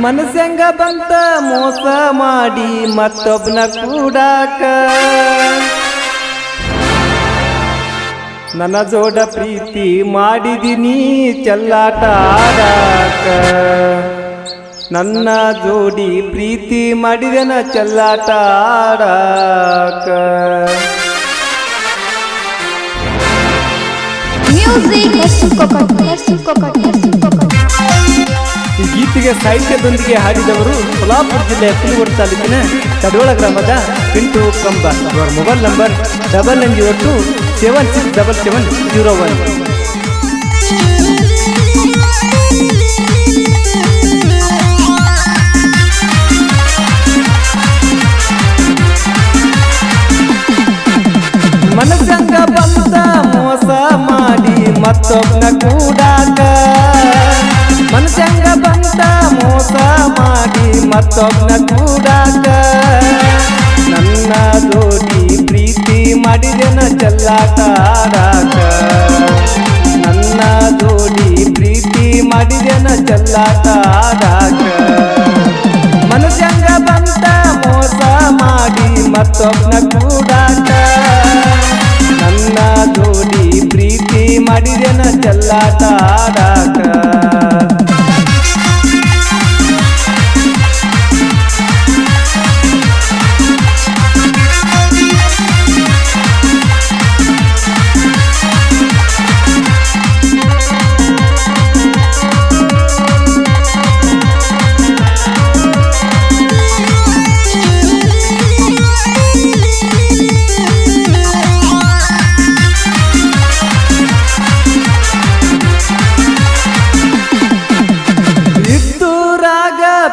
ಮನಸ್ಸಂಗ ಬಂತ ಮೋಸ ಮಾಡಿ ಮತ್ತೊಬ್ಬನ ಕೂಡಾಕ ನನ್ನ ಜೋಡ ಪ್ರೀತಿ ಮಾಡಿದಿನಿ ಚೆಲ್ಲಾಟ ಆಡಾಕ ನನ್ನ ಜೋಡಿ ಪ್ರೀತಿ ಮಾಡಿದನ ಚೆಲ್ಲಾಟ ಆಡಾಕ ಈ ಗೀತೆಗೆ ಸಾಹಿತ್ಯದೊಂದಿಗೆ ಹಾಡಿದವರು ಸೋಲಾಪುರ ಜಿಲ್ಲೆಯ ಕುಲಗೋಡ ತಾಲೂಕಿನ ತಡೋಳ ಗ್ರಾಮದ ಪಿಂಟು ಕಂಬ. ಅವರ ಮೊಬೈಲ್ ನಂಬರ್ 9902767701. ಮನಸ್ಸಂಗ ಬಂದ ಮೋಸ ಮಾಡಿ ಮತ್ತೊಬ್ಬನ ಕೂಡಾಕ ಮನಸ್ಸಂಗ ಬಂದ ಮೋಸ ಮಾಡಿ ಮತ್ತೊಬ್ಬನ ಕೂಡಾಕ ನನ್ನ ಜೋಡಿ ಪ್ರೀತಿ ಮಾಡಿದೆನ ಚೆಲ್ಲಾಟ ಆಡಾಕ ನನ್ನ ಜೋಡಿ ಪ್ರೀತಿ ಮಾಡಿದೆನ ಚೆಲ್ಲಾಟ ಆಡಾಕ ಮನಸ್ಸಂಗ ಬಂದ ಮೋಸ ಮಾಡಿ ಮತ್ತೊಬ್ಬನ ಕೂಡಾಕ ನನ್ನ ಜೋಡಿ ಪ್ರೀತಿ ಮಾಡಿದೆನ ಚೆಲ್ಲಾಟ ಆಡಾಕ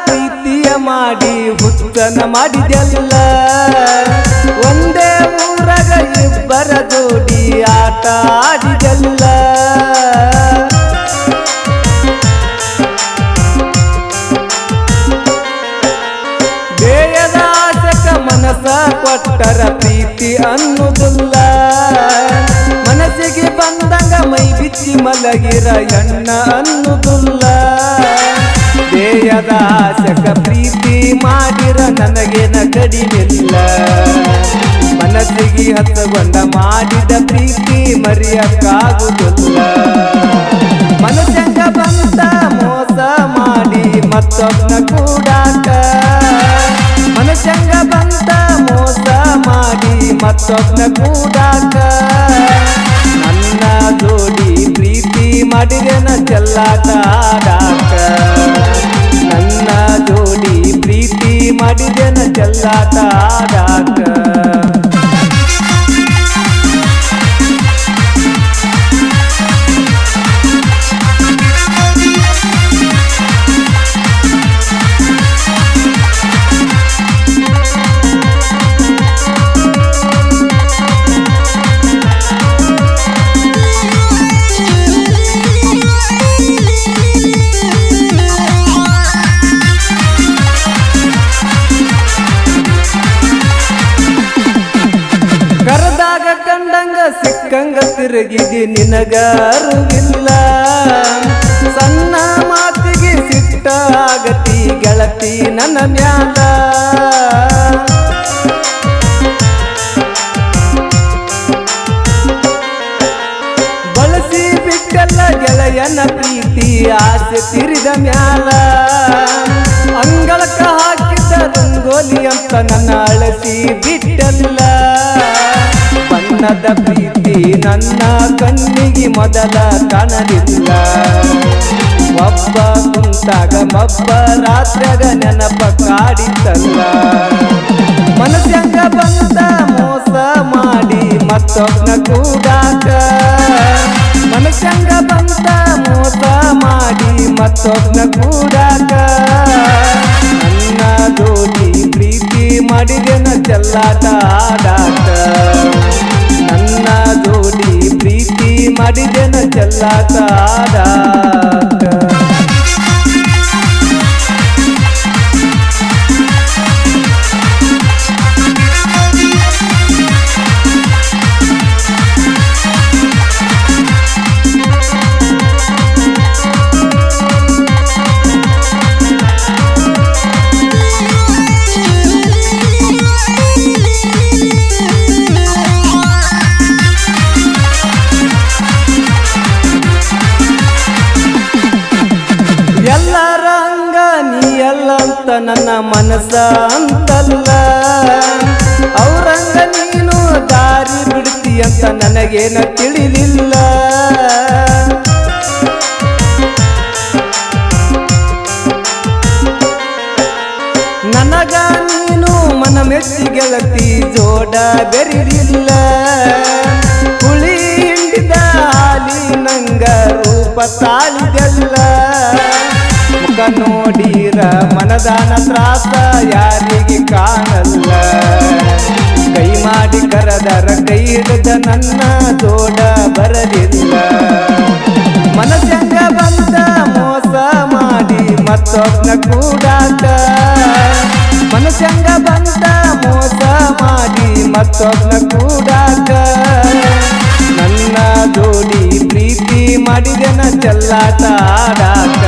ಪ್ರೀತಿಯ ಮಾಡಿ ಹುಚ್ಚನ ಮಾಡಿದೆಲ್ಲ ಒಂದೇ ಊರಾಗ ಇಬ್ಬರ ಜೋಡಿ ಆಟ ಆಡಿದೆಲ್ಲ ಬೇಯದ ಆಸಕ ಮನಸ ಕೊಟ್ಟರ ಪ್ರೀತಿ ಅನ್ನುವುದಿಲ್ಲ ಮನಸ್ಸಿಗೆ ಬಂದಂಗ ಮೈ ಬಿಚ್ಚಿ ಮಲಗಿರ ಹೆಣ್ಣ ಅನ್ನುವುದಿಲ್ಲ ಬೇಯದ ಆಸಕ ಪ್ರೀತಿ ಮಾಡಿರ ನನಗೇನ ಕಡಿಮೆಲ್ಲ ಮನಸ್ಸಿಗೆ ಹತ್ತಗೊಂಡ ಮಾಡಿದ ಪ್ರೀತಿ ಮರೆಯಕ್ಕಾಗುವುದಿಲ್ಲ ಮನಸ್ಸಂಗ ಬಂದ ಮೋಸ ಮಾಡಿ ಮತ್ತೊಬ್ಬನ ಕೂಡಾಕ ಮನಸ್ಸಂಗ ಬಂದ ಮೋಸ ಮಾಡಿ ಮತ್ತೊಬ್ಬನ ಕೂಡಾಕ ನನ್ನ ಜೋಡಿ ಪ್ರೀತಿ ಮಾಡಿದೆನ ಚೆಲ್ಲಾಟ ಆಡಾಕ ನನ್ನ ಜೋಡಿ ಪ್ರೀತಿ ಮಾಡಿದೆನ ಚೆಲ್ಲಾಟ ಆಡಾಕ ಕರೆದಾಗ ಕಂಡಂಗ ಸಿಕ್ಕಂಗ ತಿರುಗಿದಿ ನಿನಗ ಅರಿವಿಲ್ಲ ಸಣ್ಣ ಮಾತಿಗೆ ಸಿಟ್ಟ ಆಗತಿ ಗೆಳತಿ ನನ್ನ ಮ್ಯಾಲ ಬಳಸಿ ಬಿಟ್ಟಲ್ಲ ಗೆಳೆಯನ ಪ್ರೀತಿ ಆಸೆ ತಿರಿದ ಮ್ಯಾಲ ಅಂಗಳಕ್ಕ ಹಾಕಿದ್ದ ರಂಗೋಲಿ ಅಂತ ನನ್ನ ಅಳಸಿ ಬಿಟ್ಟಲ್ಲ ಬಣ್ಣದ ಪ್ರೀತಿ ನನ್ನ ಕಣ್ಣಿಗೆ ಮೊದಲ ಕಾಣಲಿಲ್ಲ ಒಬ್ಬ ಕುಂತಾಗ ಮಬ್ಬ ರಾತ್ರಿಯಾಗ ನೆನಪ ಕಾಡಿತಲ್ಲ ಮನಸ್ಸಂಗ ಬಂದ ಮೋಸ ಮಾಡಿ ಮತ್ತೊಬ್ಬನ ಕೂಡಾಕ ಮನಸ್ಸಂಗ ಬಂದ ಮೋಸ ಮಾಡಿ ಮತ್ತೊಬ್ಬನ ಕೂಡಾಕ ನನ್ನ ಜೋಡಿ ಪ್ರೀತಿ ಮಾಡಿದೆನ ಚೆಲ್ಲಾಟ ಆಡಾಕ ನನ್ನ ಜೋಡಿ ಪ್ರೀತಿ ಮಾಡಿದೆನ ಚೆಲ್ಲಾಟ ಆಡಾಕ ನನ್ನ ಮನಸ್ಸ ಅಂತಲ್ಲ, ಅವರಂಗ ನೀನು ದಾರಿ ಬಿಡ್ತಿ ಅಂತ ನನಗೇನ ತಿಳಿಲಿಲ್ಲ. ನನಗ ನೀನು ಮನ ಮೆಚ್ಚಿ ಗೆಳತಿ ಜೋಡ ಬೆರಿಲಿಲ್ಲ. ಹುಳಿ ಹಿಂಡಿದ ಹಾಲಿ ನಂಗ ರೂಪ ತಾಳಿದೆಲ್ಲ. ಮುಖ ನೋಡಿರ ಮನದಾನ ತ್ರಾಸ ಯಾರಿಗೆ ಕಾಣಲ್ಲ. ಕೈ ಮಾಡಿ ಕರೆದರ ಕೈ ಹಿಡಿದ ನನ್ನ ಜೋಡ ಬರಲಿಲ್ಲ. ಮನಸ್ಸಂಗ ಬಂದ ಮೋಸ ಮಾಡಿ ಮತ್ತೊಬ್ಬನ ಕೂಡಾಟ. ಮನಸ್ಸಂಗ ಬಂದ ಮೋಸ ಮಾಡಿ ಮತ್ತೊಬ್ಬನ ಕೂಡಾಟ. ನನ್ನ ಜೋಡಿ ಪ್ರೀತಿ ಮಾಡಿದೆನ ಚೆಲ್ಲಾಟ ಆಡಾಟ.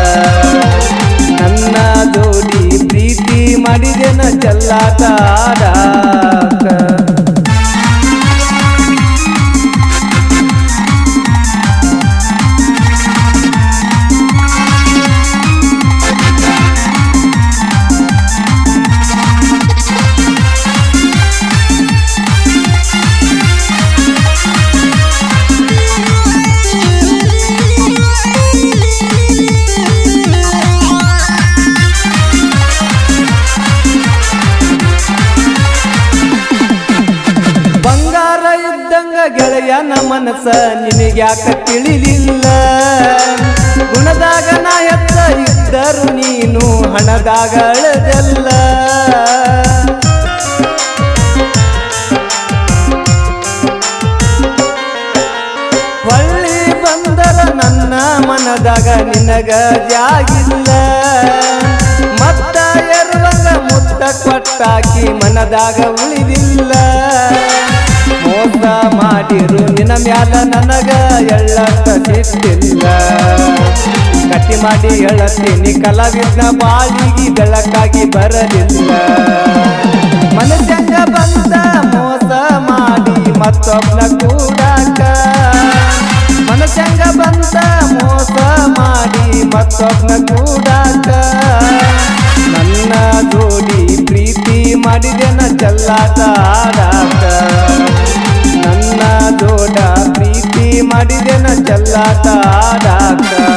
ನನ್ನ ಜೋಡಿ ಪ್ರೀತಿ ಮಾಡಿದೆನ ಚೆಲ್ಲಾಟ ಆಡಾಟ. ಗೆಳೆಯನ ಮನಸ್ಸ ನಿನಗ್ಯಾಕ ತಿಳಿಲಿಲ್ಲ. ಗುಣದಾಗ ನಾ ಎತ್ತ ಇದ್ದರು ನೀನು ಹಣದಾಗ ಅಳದಲ್ಲ. ಹೊಳ್ಳಿ ಬಂದರ ನನ್ನ ಮನದಾಗ ನಿನಗ ಜಾಗಿಲ್ಲ. ಮತ್ತ ಎರುವಂಗ ಮುತ್ತ ಕೊಟ್ಟಾಕಿ ಮನದಾಗ ಉಳಿದಿಲ್ಲ. ಮೋಸ ಮಾಡಿರು ನಿನ್ನ ಮ್ಯಾಲ ನನಗ ಎಳ್ಳತ್ತ ಸಿಟ್ಟಿಲ್ಲ. ಗಟ್ಟಿ ಮಾಡಿ ಹೇಳತ್ತೀನಿ ಕಲಾವಿದ್ನ ಬಾಳಿಗೆ ಬೆಳಕಾಗಿ ಬರಲಿಲ್ಲ. ಮನಸ್ಸಂಗ ಬಂದ ಮೋಸ ಮಾಡಿ ಮತ್ತೊಬ್ಬನ ಕೂಡಾಕ. ಮನಸ್ಸಂಗ ಬಂದ ಮೋಸ ಮಾಡಿ ಮತ್ತೊಬ್ಬನ ಕೂಡಾಕ. ನನ್ನ ಜೋಡಿ ಪ್ರೀತಿ ಮಾಡಿದೆನ ಚೆಲ್ಲಾಟ ಆಡಾಟ. ನನ್ನ ಜೋಡ ಪ್ರೀತಿ ಮಾಡಿದೆನ ಚೆಲ್ಲಾಟ ಆಡಾಟ.